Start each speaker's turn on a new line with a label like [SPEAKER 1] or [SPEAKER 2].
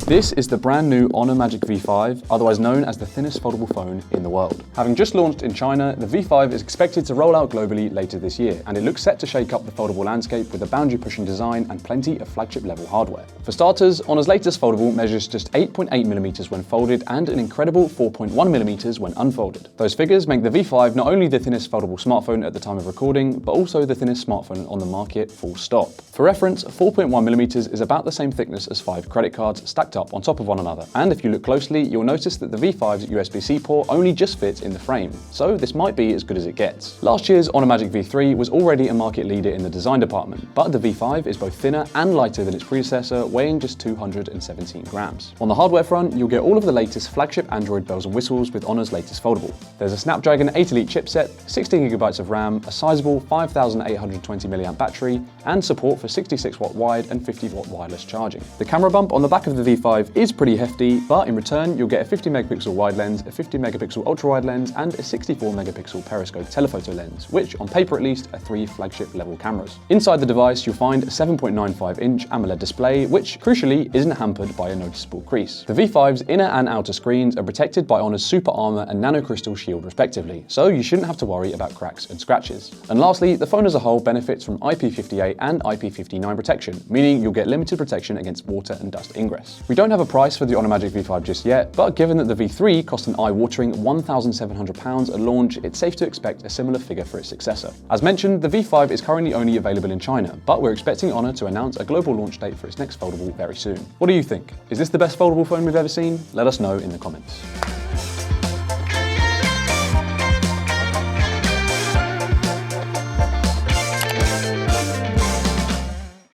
[SPEAKER 1] This is the brand new Honor Magic V5, otherwise known as the thinnest foldable phone in the world. Having just launched in China, the V5 is expected to roll out globally later this year, and it looks set to shake up the foldable landscape with a boundary-pushing design and plenty of flagship-level hardware. For starters, Honor's latest foldable measures just 8.8mm when folded and an incredible 4.1mm when unfolded. Those figures make the V5 not only the thinnest foldable smartphone at the time of recording, but also the thinnest smartphone on the market, full stop. For reference, 4.1mm is about the same thickness as 5 credit cards stacked up on top of one another. And if you look closely, you'll notice that the V5's USB-C port only just fits in the frame, so this might be as good as it gets. Last year's Honor Magic V3 was already a market leader in the design department, but the V5 is both thinner and lighter than its predecessor, weighing just 217 grams. On the hardware front, you'll get all of the latest flagship Android bells and whistles with Honor's latest foldable. There's a Snapdragon 8 Elite chipset, 16GB of RAM, a sizable 5820 mAh battery, and support for 66-watt wide and 50-watt wireless charging. The camera bump on the back of the V5 is pretty hefty, but in return you'll get a 50-megapixel wide lens, a 50-megapixel ultra-wide lens, and a 64-megapixel periscope telephoto lens, which, on paper at least, are 3 flagship-level cameras. Inside the device, you'll find a 7.95-inch AMOLED display, which, crucially, isn't hampered by a noticeable crease. The V5's inner and outer screens are protected by Honor's Super Armor and Nano Crystal shield, respectively, so you shouldn't have to worry about cracks and scratches. And lastly, the phone as a whole benefits from IP58 and IP59 protection, meaning you'll get limited protection against water and dust ingress. We don't have a price for the Honor Magic V5 just yet, but given that the V3 cost an eye-watering £1,700 at launch, it's safe to expect a similar figure for its successor. As mentioned, the V5 is currently only available in China, but we're expecting Honor to announce a global launch date for its next foldable very soon. What do you think? Is this the best foldable phone we've ever seen? Let us know in the comments.